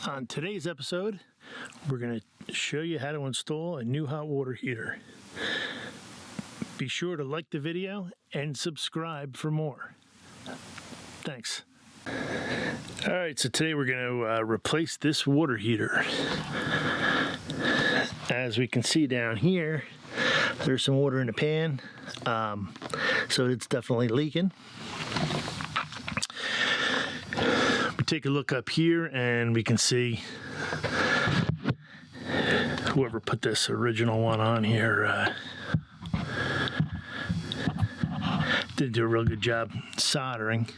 On today's episode, we're going to show you how to install a new hot water heater. Be sure to like the video and subscribe for more. Thanks. Alright, so today we're going to replace this water heater. As we can see down here, there's some water in the pan, so it's definitely leaking. Take a look up here and we can see whoever put this original one on here didn't do a real good job soldering.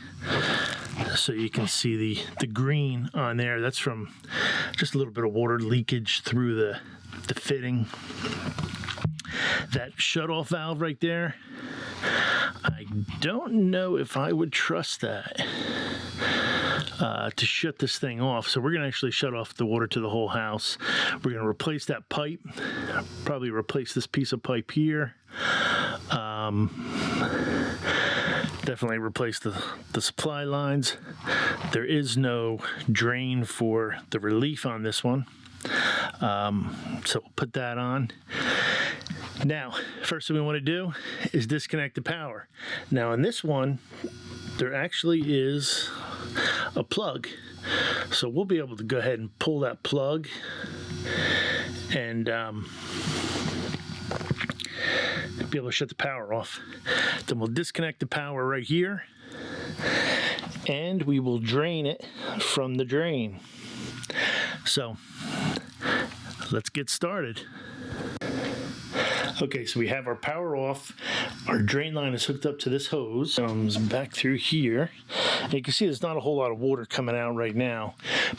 So you can see the green on there. That's from just a little bit of water leakage through the fitting. That shut-off valve right there, I don't know if I would trust that to shut this thing off. So we're going to actually shut off the water to the whole house. We're going to replace that pipe, probably replace this piece of pipe here. Definitely replace the supply lines. There is no drain for the relief on this one. So we'll put that on. Now, first thing we want to do is disconnect the power. Now in this one, there actually is a plug. So we'll be able to go ahead and pull that plug and be able to shut the power off. Then we'll disconnect the power right here and we will drain it from the drain. So let's get started. Okay, so we have our power off. Our drain line is hooked up to this hose. Comes back through here. And you can see there's not a whole lot of water coming out right now.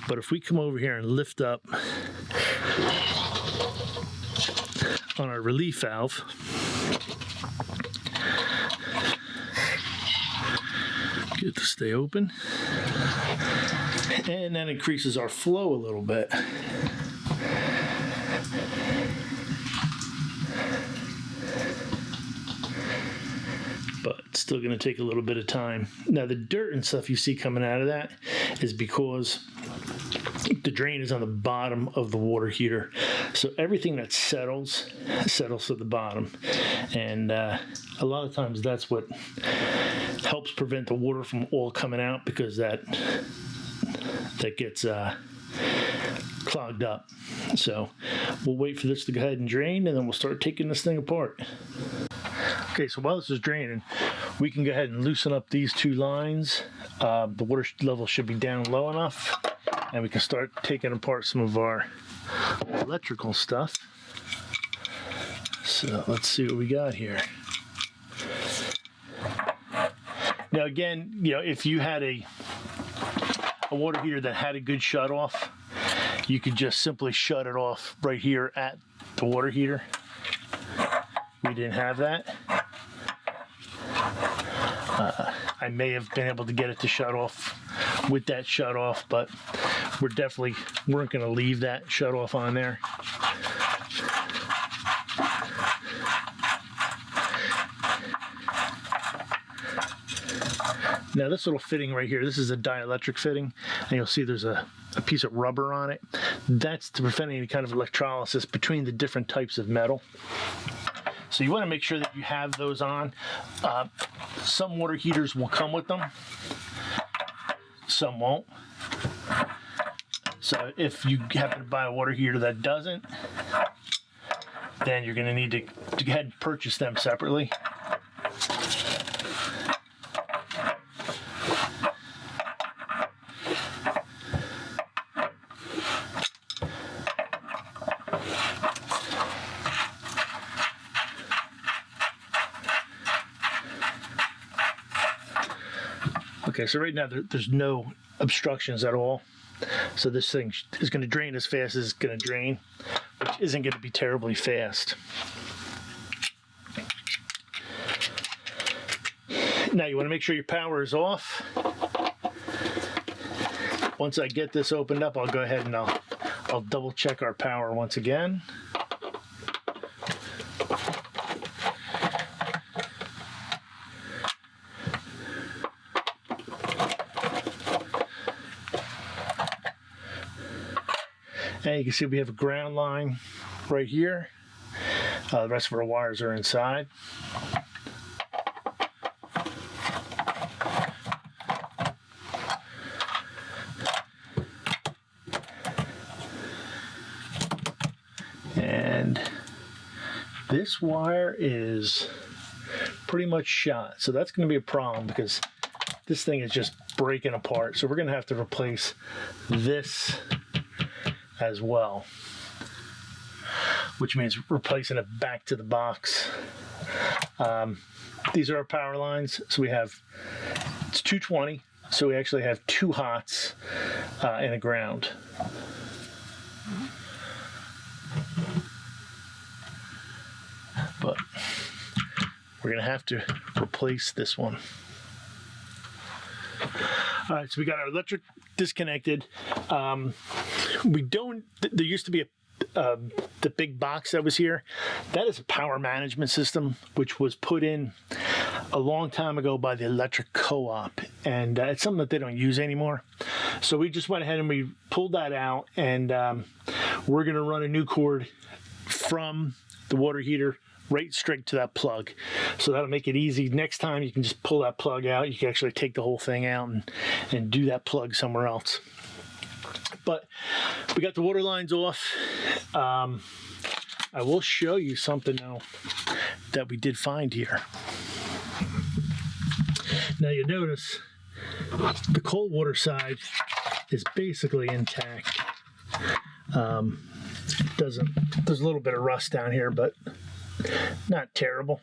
But if we come over here and lift up on our relief valve, get it to stay open. And that increases our flow a little bit. But it's still going to take a little bit of time. Now the dirt and stuff you see coming out of that is because the drain is on the bottom of the water heater. So everything that settles to the bottom. And a lot of times that's what helps prevent the water from all coming out, because that gets clogged up. So we'll wait for this to go ahead and drain, and then we'll start taking this thing apart. Okay, so while this is draining, we can go ahead and loosen up these two lines. The water level should be down low enough, and we can start taking apart some of our electrical stuff. So let's see what we got here. Now again, if you had a water heater that had a good shut off, you could just simply shut it off right here at the water heater. We didn't have that. I may have been able to get it to shut off with that shut off, but we weren't going to leave that shut off on there. Now this little fitting right here, this is a dielectric fitting, and you'll see there's a piece of rubber on it. That's to prevent any kind of electrolysis between the different types of metal. So you want to make sure that you have those on. Some water heaters will come with them, some won't. So if you happen to buy a water heater that doesn't, then you're going to need to go ahead and purchase them separately. Okay, so right now there's no obstructions at all. So this thing is going to drain as fast as it's going to drain, which isn't going to be terribly fast. Now you want to make sure your power is off. Once I get this opened up, I'll go ahead and I'll double check our power once again. And you can see we have a ground line right here. The rest of our wires are inside. And this wire is pretty much shot. So that's going to be a problem because this thing is just breaking apart. So we're going to have to replace this as well, which means replacing it back to the box. These are our power lines. So we have, it's 220. So we actually have 2 hots and a ground. But we're going to have to replace this one. All right, so we got our electric disconnected. We don't, there used to be the big box that was here. That is a power management system, which was put in a long time ago by the electric co-op. And it's something that they don't use anymore. So we just went ahead and we pulled that out, and we're going to run a new cord from the water heater right straight to that plug. So that'll make it easy. Next time you can just pull that plug out. You can actually take the whole thing out and do that plug somewhere else. But we got the water lines off. I will show you something now that we did find here. Now you notice the cold water side is basically intact. There's a little bit of rust down here, but not terrible.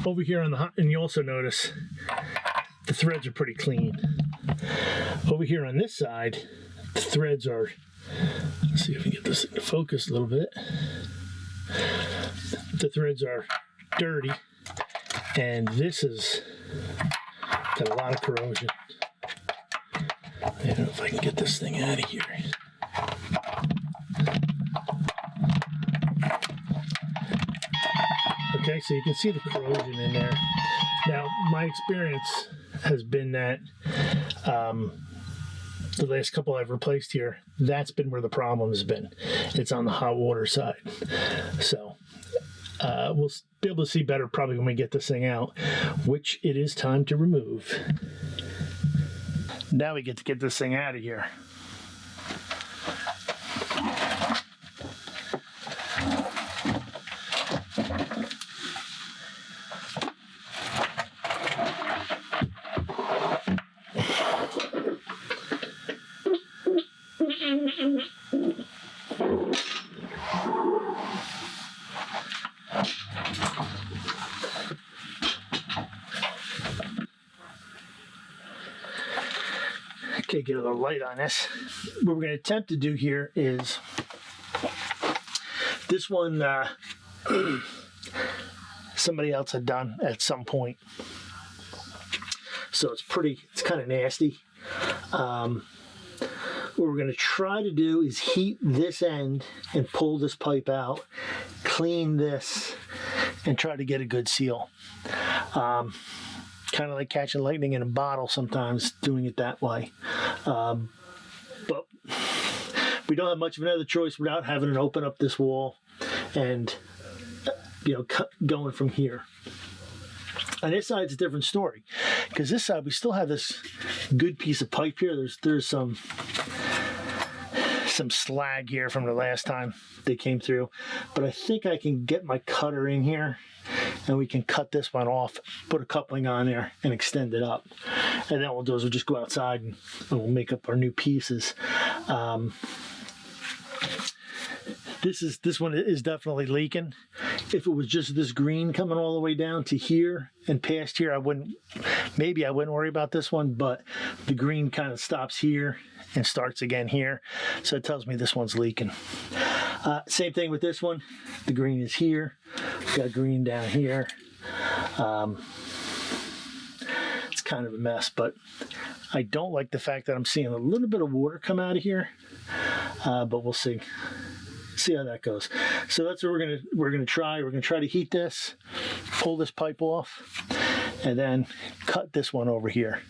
Over here on the hot, and you also notice the threads are pretty clean. Over here on this side, the threads are, let's see if we can get this into focus a little bit. The threads are dirty, and this has got a lot of corrosion. I don't know if I can get this thing out of here. Okay, so you can see the corrosion in there. Now, my experience has been that the last couple I've replaced here, that's been where the problem has been. It's on the hot water side. So we'll be able to see better probably when we get this thing out, which it is time to remove. Now we get to get this thing out of here. Okay, get a little light on this. What we're going to attempt to do here is this one somebody else had done at some point. So it's kind of nasty. What we're going to try to do is heat this end and pull this pipe out, clean this, and try to get a good seal. Kind of like catching lightning in a bottle sometimes, doing it that way. But we don't have much of another choice without having to open up this wall and, going from here. On this side, it's a different story, because this side we still have this good piece of pipe here. There's some slag here from the last time they came through, but I think I can get my cutter in here and we can cut this one off, put a coupling on there, and extend it up. And then what we'll do is we'll just go outside and we'll make up our new pieces. This one is definitely leaking. If it was just this green coming all the way down to here and past here, I wouldn't worry about this one, but the green kind of stops here and starts again here. So it tells me this one's leaking. Same thing with this one. The green is here. Got green down here. It's kind of a mess, but I don't like the fact that I'm seeing a little bit of water come out of here, but we'll see how that goes. So that's what we're gonna try. We're gonna try to heat this, pull this pipe off, and then cut this one over here.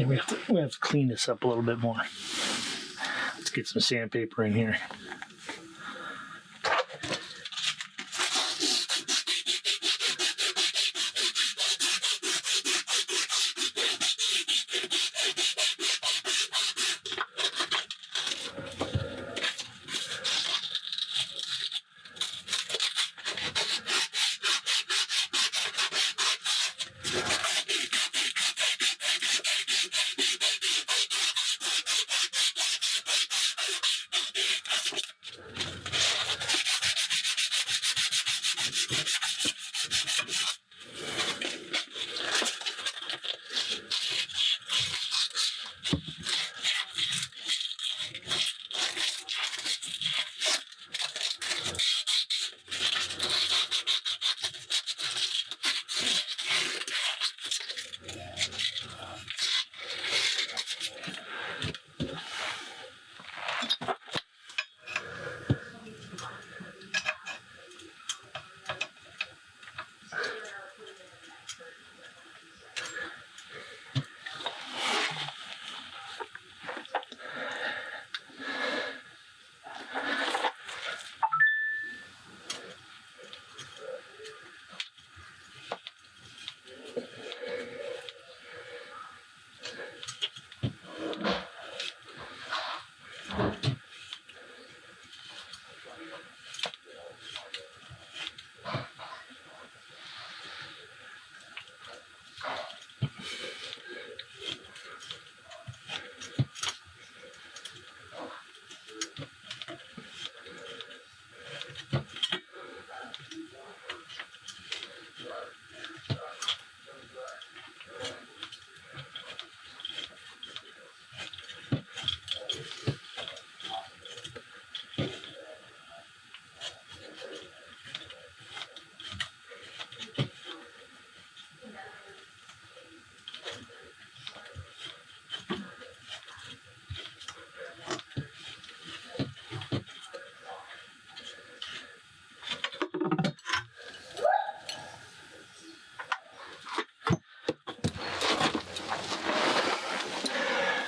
Yeah, we have to clean this up a little bit more. Let's get some sandpaper in here.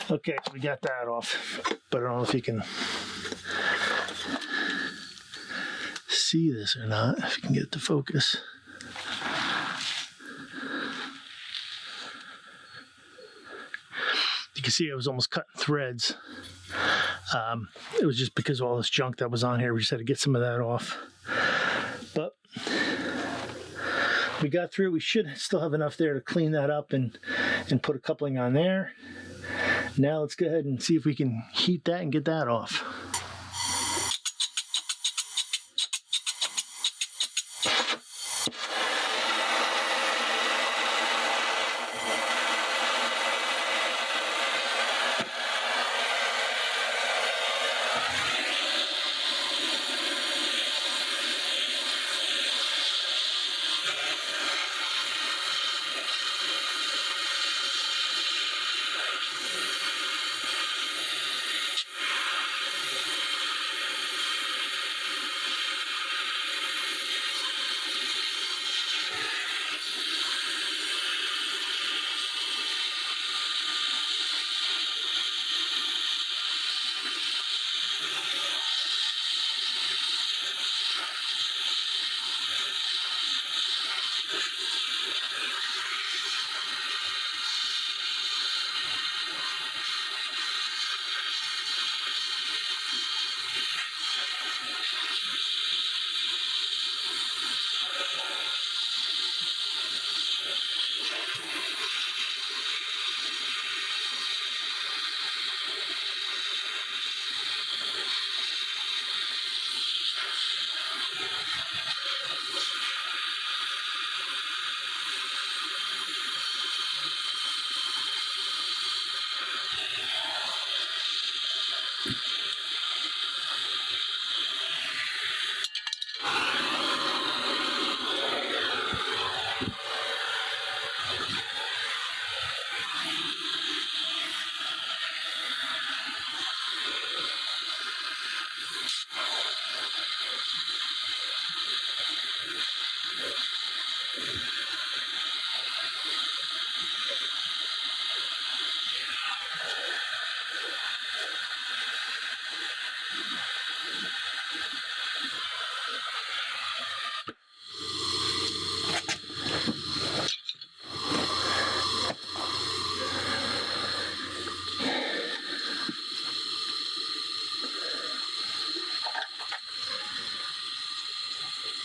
Okay, so we got that off, but I don't know if you can see this or not, if you can get it to focus. You can see I was almost cutting threads. It was just because of all this junk that was on here. We just had to get some of that off. But we got through. We should still have enough there to clean that up and put a coupling on there. Now let's go ahead and see if we can heat that and get that off.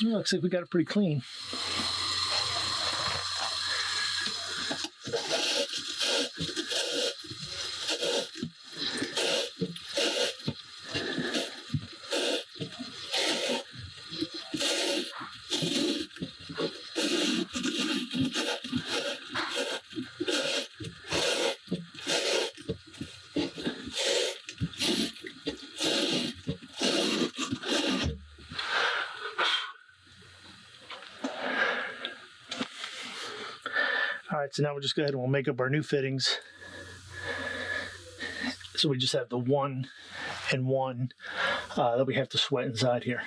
Yeah, looks like we got it pretty clean. All right, so now we'll just go ahead and we'll make up our new fittings. So we just have the 1 and 1 that we have to sweat inside here.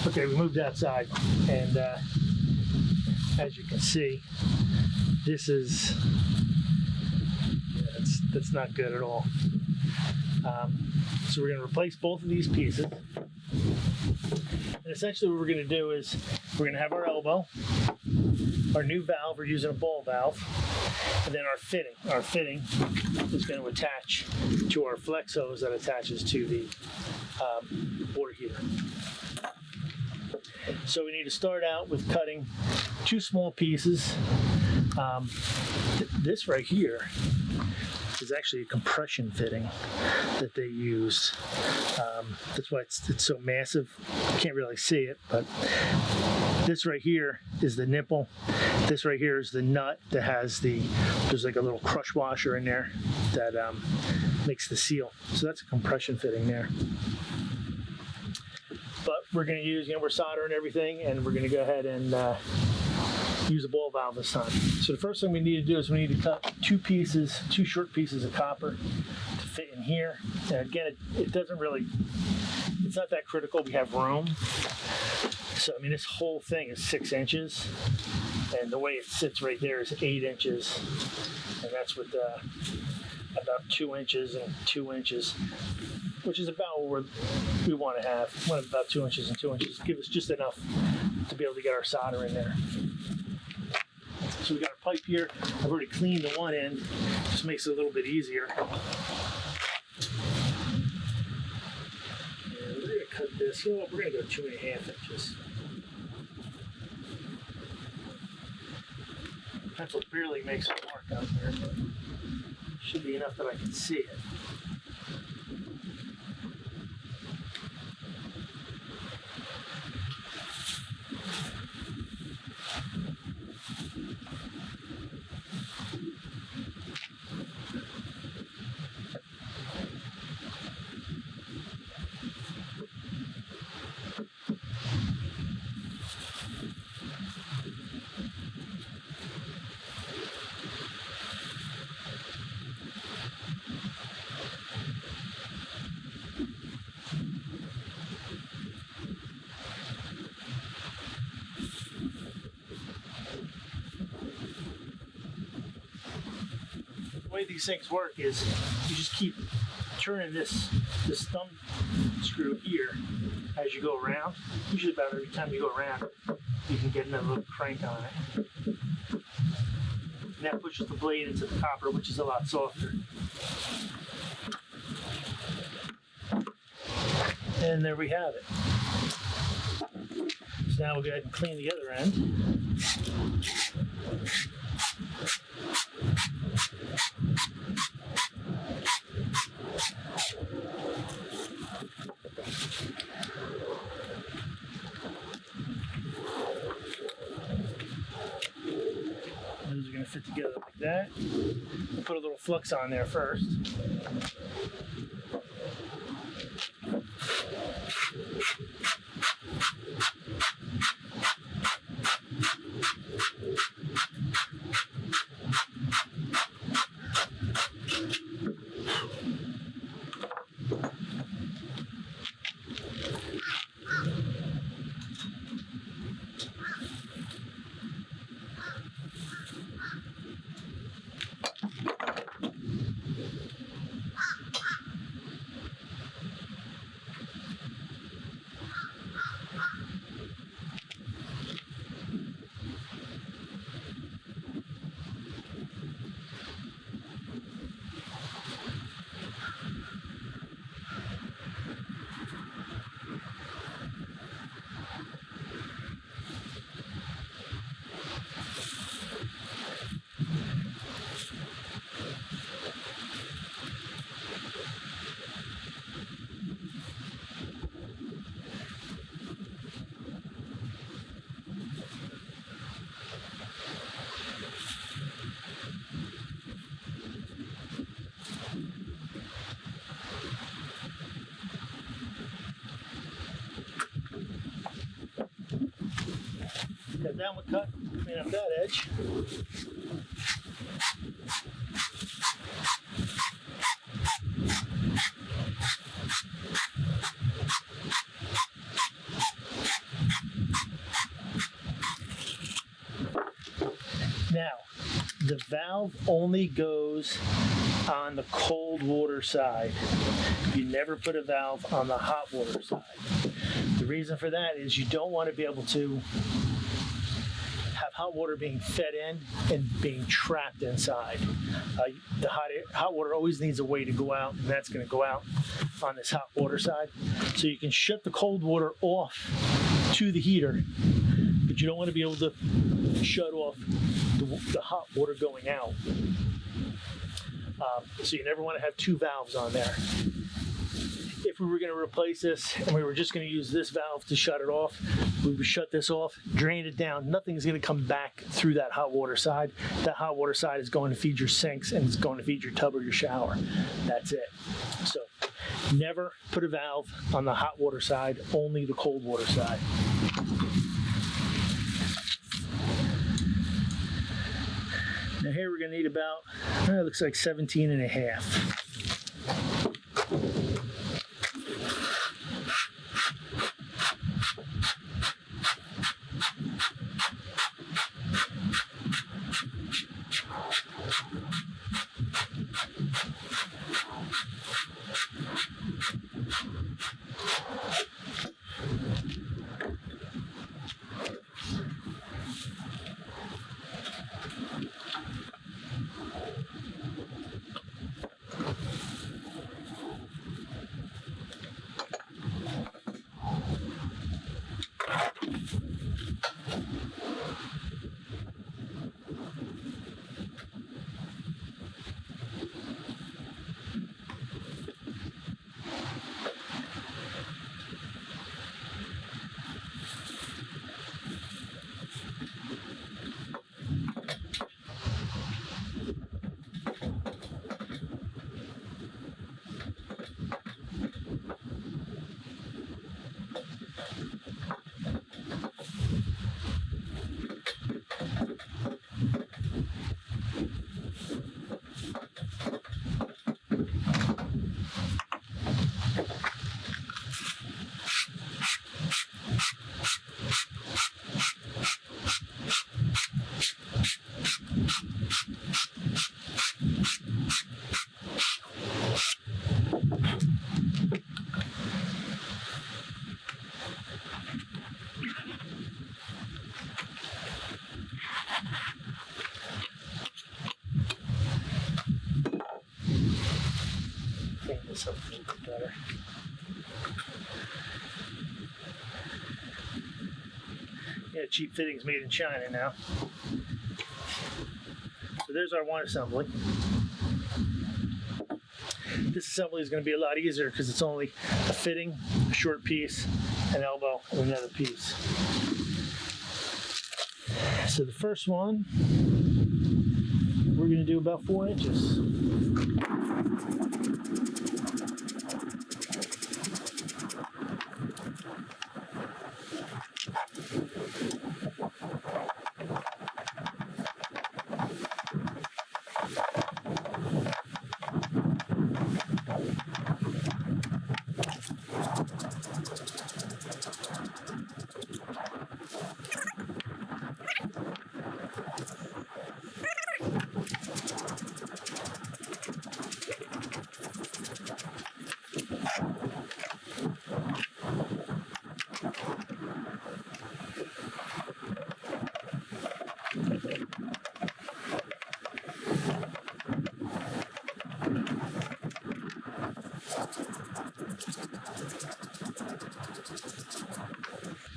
Okay, we moved outside, and as you can see, this is, that's not good at all. So we're going to replace both of these pieces. And essentially what we're going to do is we're going to have our elbow, our new valve, we're using a ball valve, and then our fitting. Our fitting is going to attach to our flex hose that attaches to the water heater. So we need to start out with cutting 2 small pieces. This right here is actually a compression fitting that they use. That's why it's so massive. You can't really see it, but this right here is the nipple. This right here is the nut that has there's like a little crush washer in there that makes the seal. So that's a compression fitting there. But we're going to use, we're soldering everything, and we're going to go ahead and use a ball valve this time. So the first thing we need to do is we need to cut 2 short pieces of copper to fit in here. And again, it doesn't really, it's not that critical. We have room. So, this whole thing is 6 inches, and the way it sits right there is 8 inches, and that's with about 2 inches and 2 inches, which is about what we want to have. We want about 2 inches and 2 inches. Give us just enough to be able to get our solder in there. So we got our pipe here. I've already cleaned the one end. Just makes it a little bit easier. And we're going to cut this. We're going to go 2.5 inches. Pencil barely makes a mark out there, but should be enough that I can see it. The way these things work is you just keep turning this thumb screw here as you go around. Usually about every time you go around, you can get another little crank on it. And that pushes the blade into the copper, which is a lot softer. And there we have it. So now we'll go ahead and clean the other end. Those are going to fit together like that. We'll put a little flux on there first. that downward cut, clean up that edge. Now, the valve only goes on the cold water side. You never put a valve on the hot water side. The reason for that is you don't want to be able to have hot water being fed in and being trapped inside. The hot water always needs a way to go out, and that's going to go out on this hot water side. So you can shut the cold water off to the heater, but you don't want to be able to shut off the hot water going out. So you never want to have two valves on there. If we were going to replace this and we were just going to use this valve to shut it off, we would shut this off, drain it down. Nothing's going to come back through that hot water side. That hot water side is going to feed your sinks and it's going to feed your tub or your shower. That's it. So never put a valve on the hot water side, only the cold water side. Now here we're going to need about, it looks like 17 and a half. Clean this up a little bit better. Yeah, cheap fittings made in China now. So there's our one assembly. This assembly is going to be a lot easier because it's only a fitting, a short piece, an elbow, and another piece. So the first one, we're going to do about 4 inches.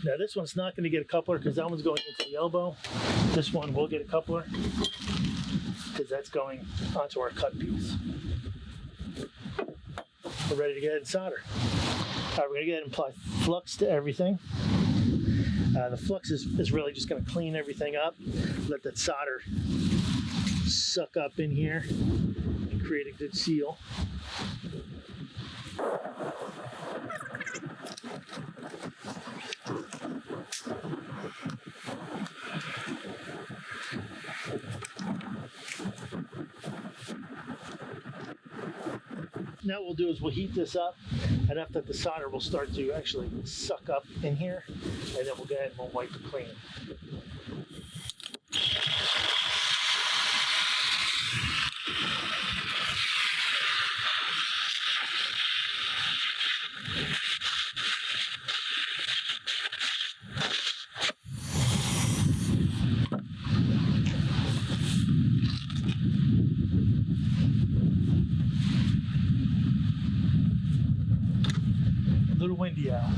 Now this one's not going to get a coupler because that one's going into the elbow. This one will get a coupler because that's going onto our cut piece. We're ready to get ahead and solder. All right, we're going to go ahead and apply flux to everything. The flux is really just going to clean everything up, let that solder suck up in here and create a good seal. now what we'll do is we'll heat this up enough that the solder will start to actually suck up in here, and then we'll go ahead and we'll wipe it clean. A little windy out.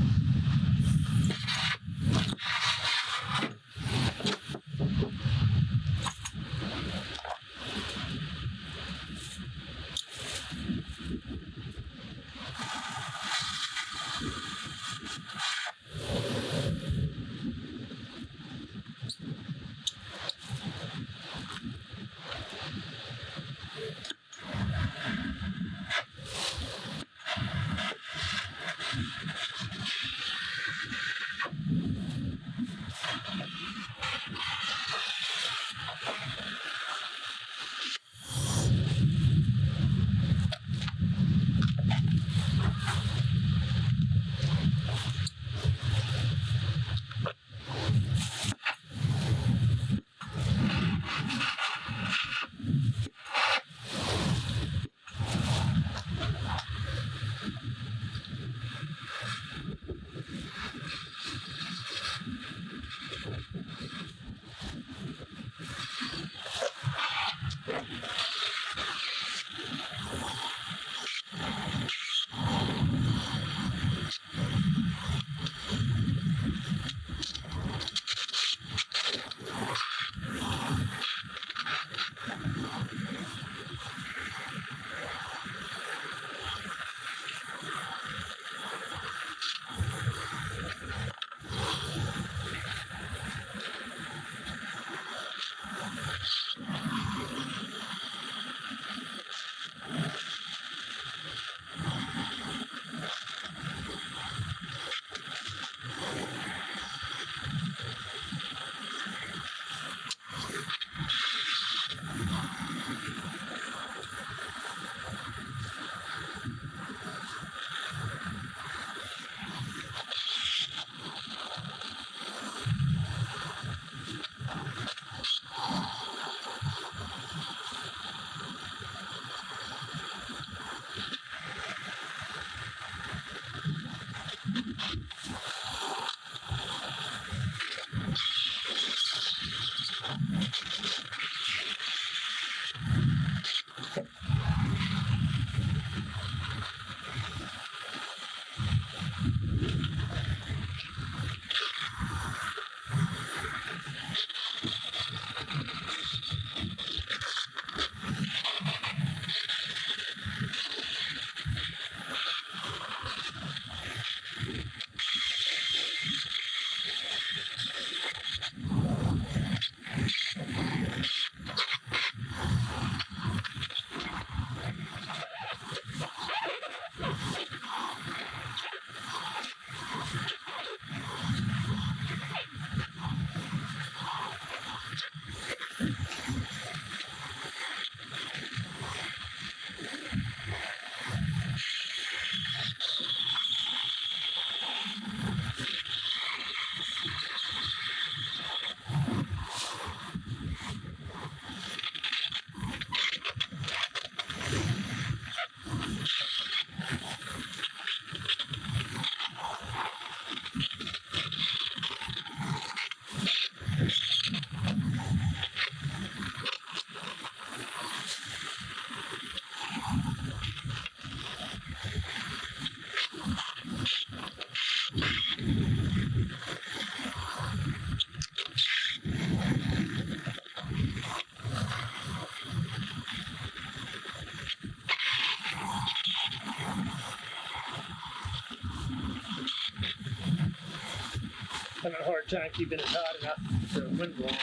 Having a hard time keeping it hot enough for the wind blowing.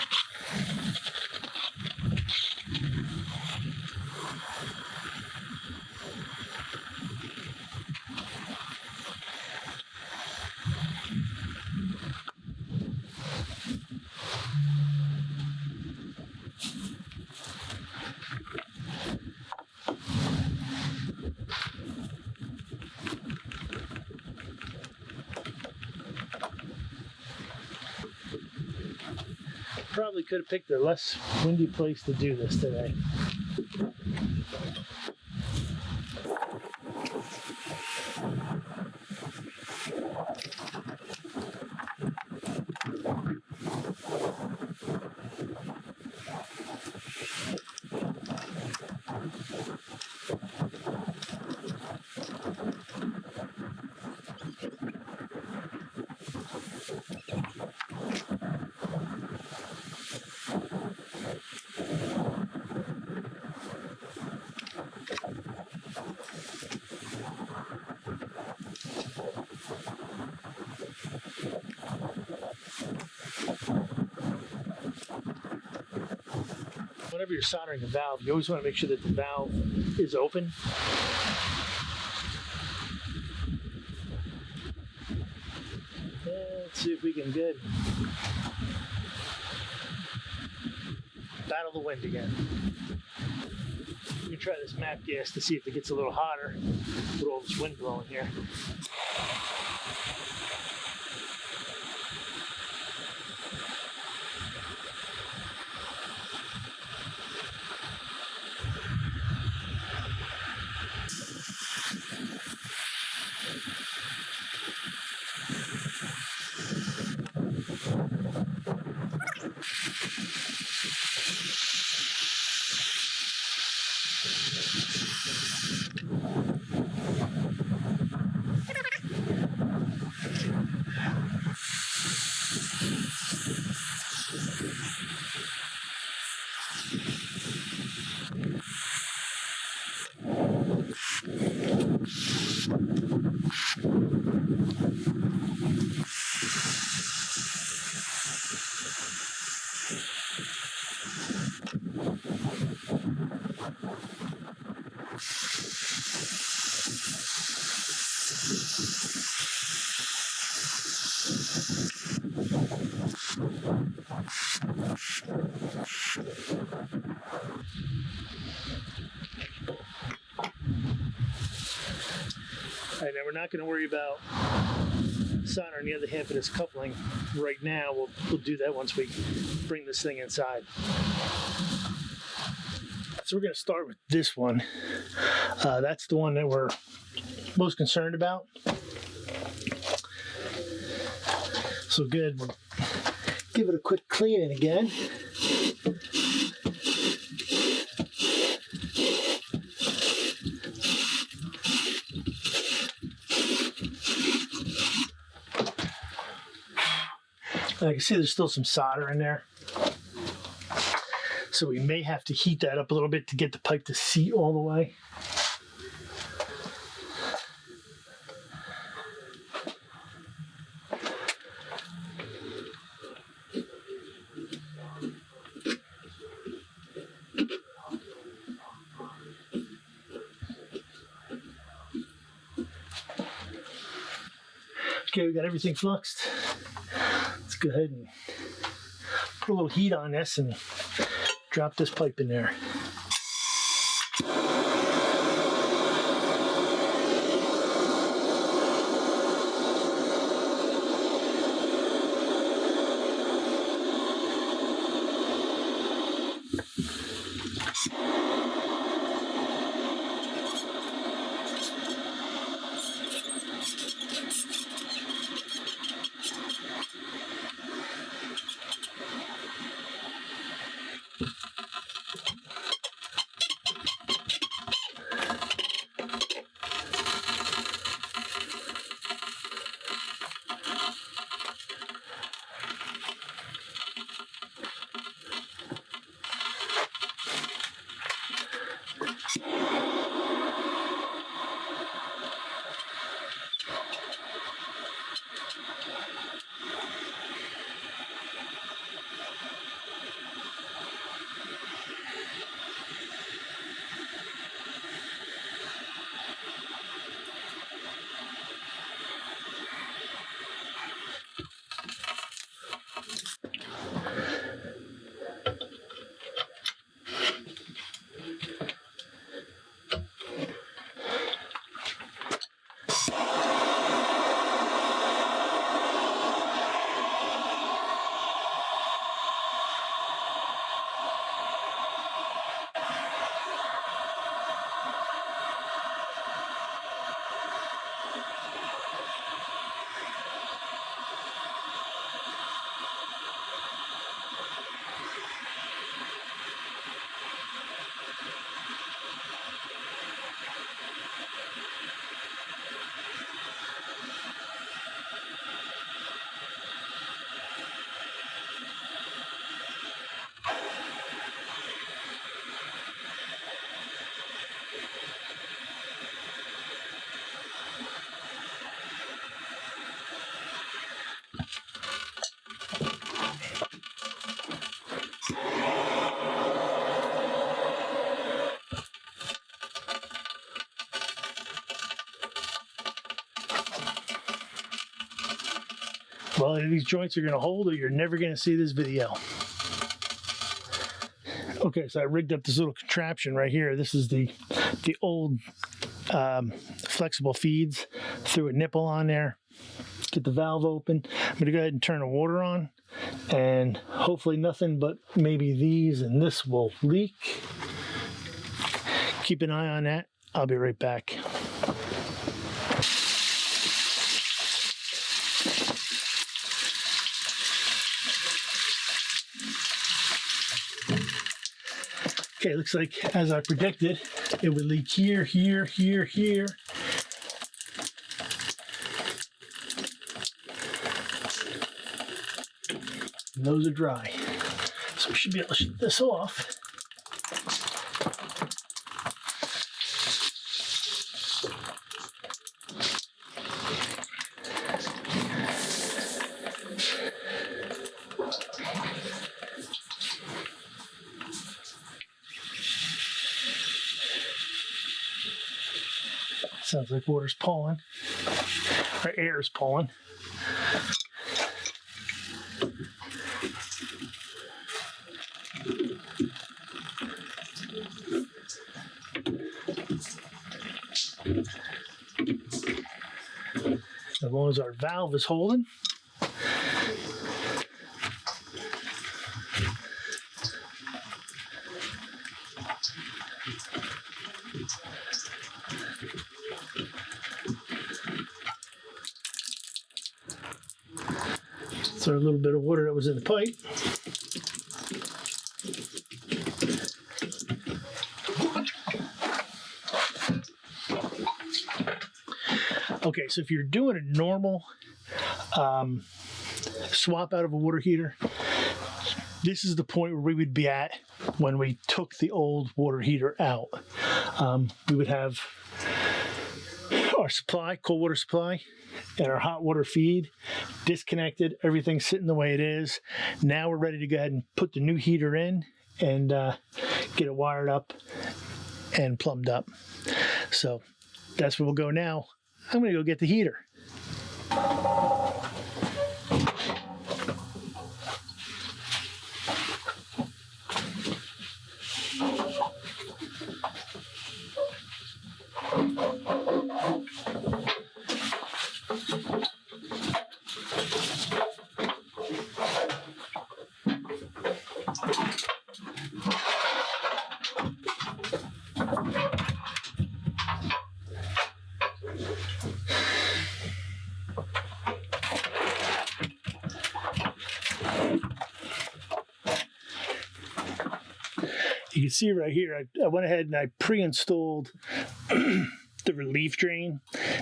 Probably could have picked a less windy place to do this today. Whenever you're soldering a valve, you always want to make sure that the valve is open. Let's see if we can get battle the wind again. Let me try this map gas to see if it gets a little hotter with all this wind blowing here. All right, now we're not going to worry about soldering the other half of this coupling right now. We'll do that once we bring this thing inside. So we're going to start with this one. That's the one that we're most concerned about. So good. We'll give it a quick cleaning again. I can see there's still some solder in there. So we may have to heat that up a little bit to get the pipe to seat all the way. Okay, we got everything fluxed. Let's go ahead and put a little heat on this and drop this pipe in there. Well, these joints are going to hold or you're never going to see this video. Okay, so I rigged up this little contraption right here. This is the old flexible feeds. Threw a nipple on there. Get the valve open. I'm going to go ahead and turn the water on. And hopefully nothing but maybe these and this will leak. Keep an eye on that. I'll be right back. Okay, looks like as I predicted, it would leak here, here, here, here. And those are dry. So we should be able to shut this off. Sounds like water's pulling, or air's pulling. As long as our valve is holding. Throw a little bit of water that was in the pipe. Okay, so if you're doing a normal swap out of a water heater, this is the point where we would be at when we took the old water heater out. We would have our supply, cold water supply, and our hot water feed disconnected, everything sitting the way it is. Now we're ready to go ahead and put the new heater in and get it wired up and plumbed up. So that's where we'll go now. I'm going to go get the heater. You can see right here, I went ahead and I pre-installed the relief drain.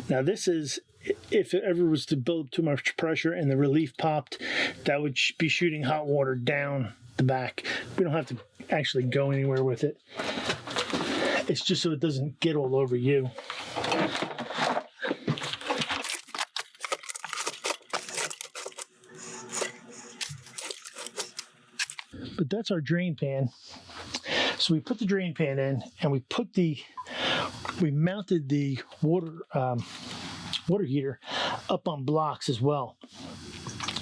Now this is, if it ever was to build up too much pressure and the relief popped, that would be shooting hot water down the back. We don't have to actually go anywhere with it. It's just so it doesn't get all over you. But that's our drain pan. So we put the drain pan in, and we mounted the water heater up on blocks as well.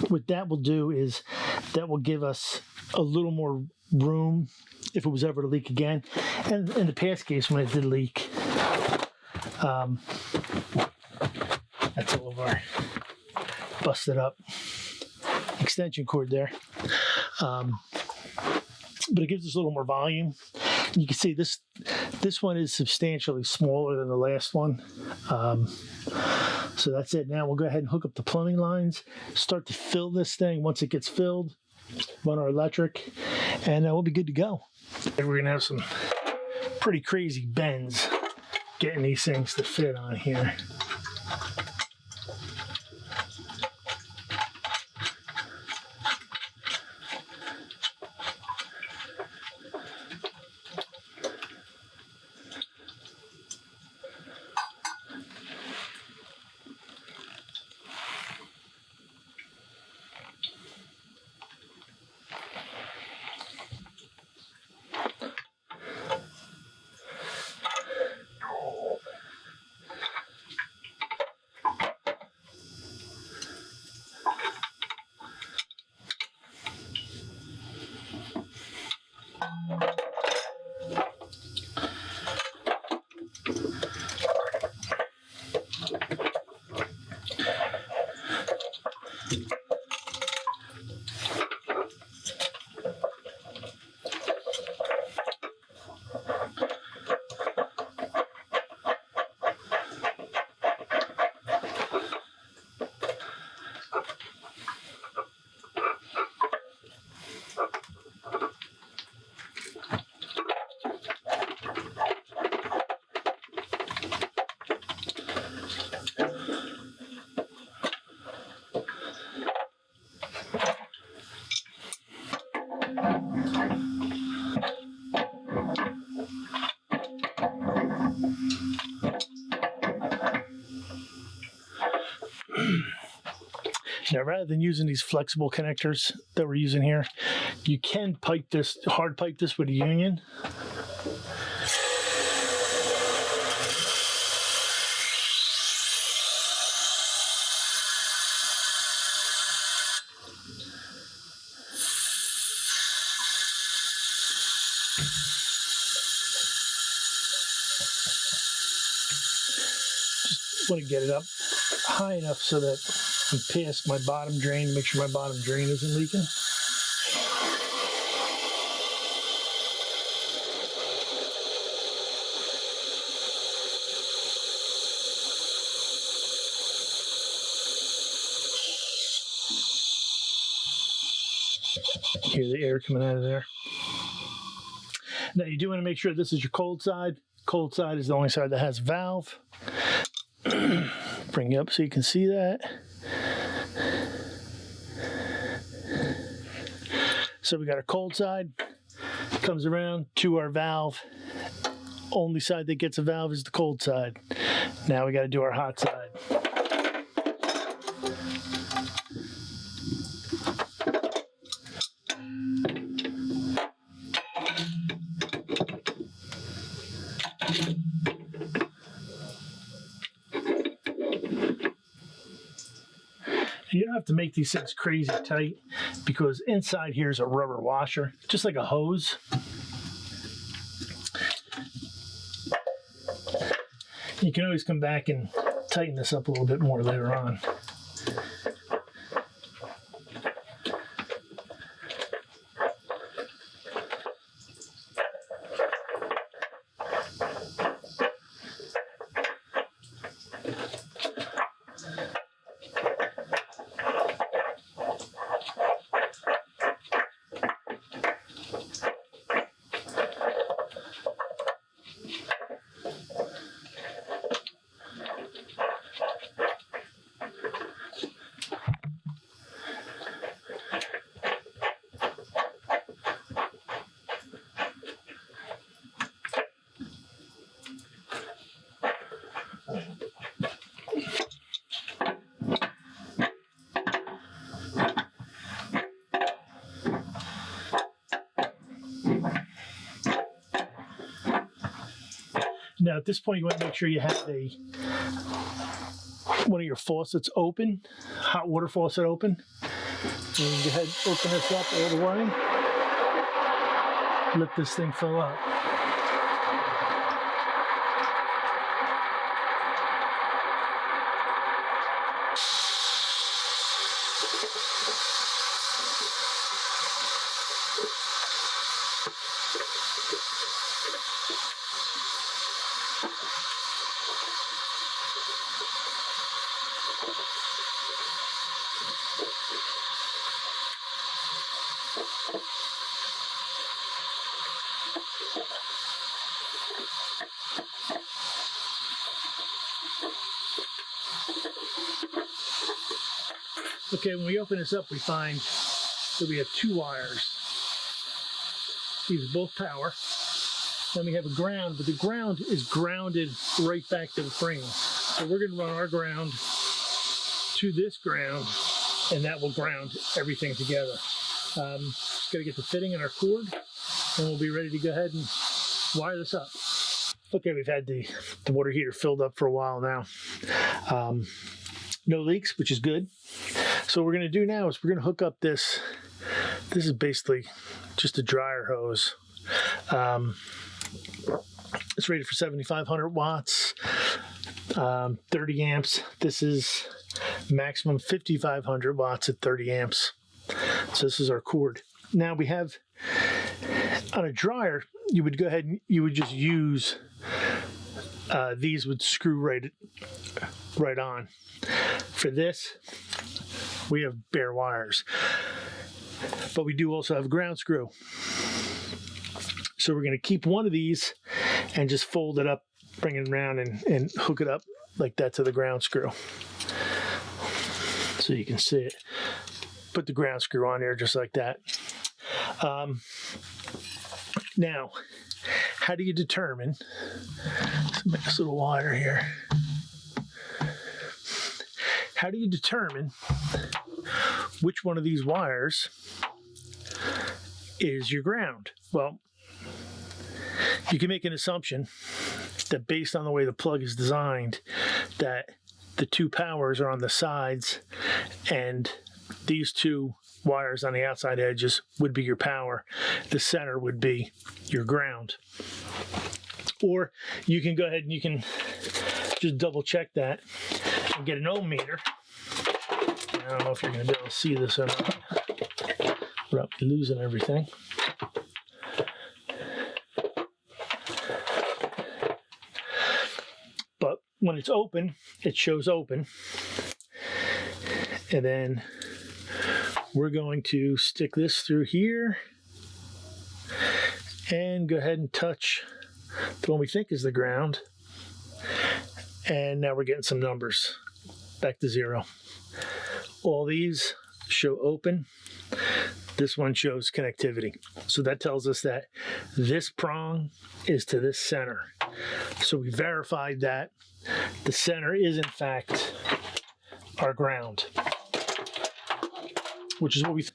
What that will do is that will give us a little more room if it was ever to leak again. And in the past case, when it did leak, that's all of our busted up extension cord there. But it gives us a little more volume. You can see this one is substantially smaller than the last one. So that's it. Now we'll go ahead and hook up the plumbing lines, start to fill this thing. Once it gets filled, run our electric, and we'll be good to go. And we're going to have some pretty crazy bends getting these things to fit on here. Now, rather than using these flexible connectors that we're using here, you can hard pipe this with a union. Just want to get it up high enough so that I'm past my bottom drain to make sure my bottom drain isn't leaking. Hear the air coming out of there. Now you do want to make sure this is your cold side. Cold side is the only side that has a valve. Bring you up so you can see that. So we got our cold side, comes around to our valve. Only side that gets a valve is the cold side. Now we got to do our hot side. You don't have to make these things crazy tight because inside here is a rubber washer, just like a hose. You can always come back and tighten this up a little bit more later on. Now at this point you want to make sure you have one of your faucets open, hot water faucet open. And you go ahead, open this up all the way. Let this thing fill up. Okay, when we open this up, we find that we have two wires. These are both power. Then we have a ground, but the ground is grounded right back to the frame. So we're going to run our ground to this ground, and that will ground everything together. Just got to get the fitting in our cord, and we'll be ready to go ahead and wire this up. Okay, we've had the water heater filled up for a while now. No leaks, which is good. So what we're going to do now is we're going to hook up this. This is basically just a dryer hose. It's rated for 7,500 watts, 30 amps. This is maximum 5,500 watts at 30 amps. So this is our cord. Now we have, on a dryer, you would go ahead and you would just use, these would screw right on. For this, we have bare wires, but we do also have a ground screw. So we're going to keep one of these and just fold it up, bring it around and hook it up like that to the ground screw. So you can see it. Put the ground screw on here just like that. Now, how do you determine, let's make this little wider here. how do you determine which one of these wires is your ground? Well, you can make an assumption that based on the way the plug is designed, that the two powers are on the sides and these two wires on the outside edges would be your power. The center would be your ground. Or you can go ahead and you can just double check that and get an ohm meter. I don't know if you're going to be able to see this or not without losing everything. But when it's open, it shows open. And then we're going to stick this through here and go ahead and touch the one we think is the ground. And now we're getting some numbers back to 0. All these show open. This one shows connectivity. So that tells us that this prong is to this center. So we verified that the center is in fact our ground, which is what we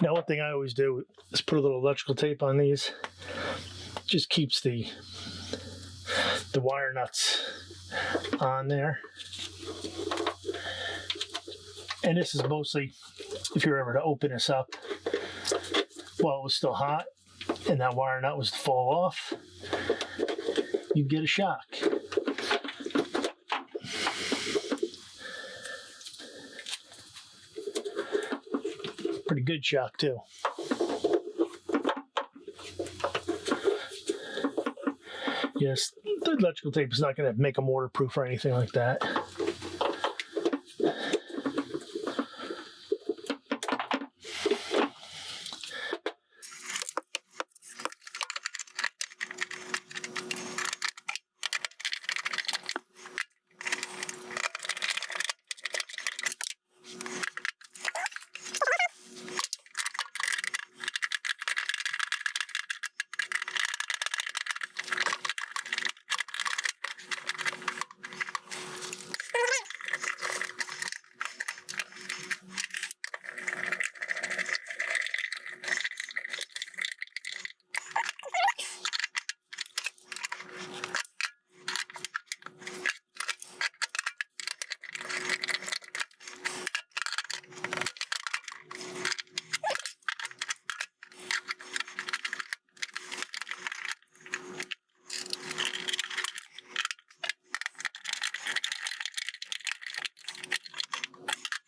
Now, one thing I always do is put a little electrical tape on these. Just keeps the wire nuts on there. And this is mostly if you're ever to open this up while it was still hot and that wire nut was to fall off, you'd get a shock. Pretty good shock too. Yes, the electrical tape is not going to make them waterproof or anything like that.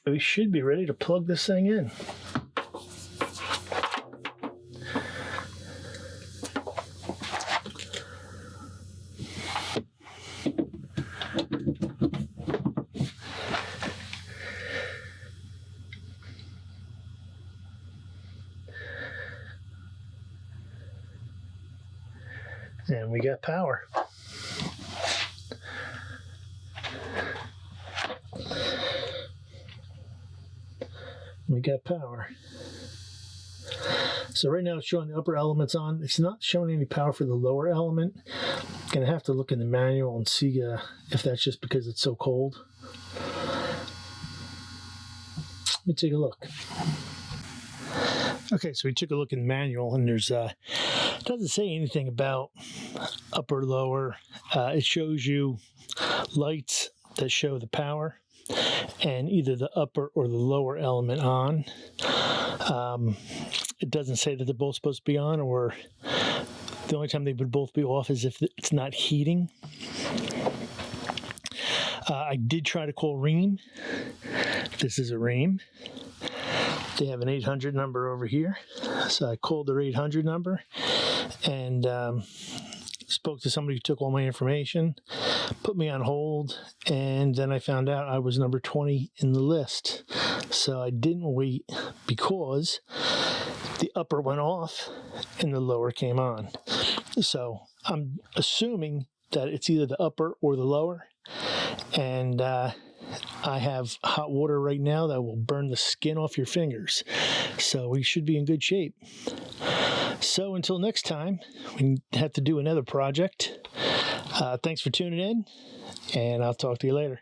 We should be ready to plug this thing in. And we got power. We got power. So right now it's showing the upper elements on. It's not showing any power for the lower element. I'm going to have to look in the manual and see if that's just because it's so cold. Let me take a look. Okay, so we took a look in the manual and there's it doesn't say anything about upper, lower. It shows you lights that show the power and either the upper or the lower element on. It doesn't say that they're both supposed to be on, or the only time they would both be off is if it's not heating. I did try to call Rheem. This is a Rheem. They have an 800 number over here. So I called their 800 number and spoke to somebody who took all my information, put me on hold, and then I found out I was number 20 in the list. So I didn't wait because the upper went off and the lower came on. So I'm assuming that it's either the upper or the lower. And I have hot water right now that will burn the skin off your fingers. So we should be in good shape. So until next time, we have to do another project. Thanks for tuning in, and I'll talk to you later.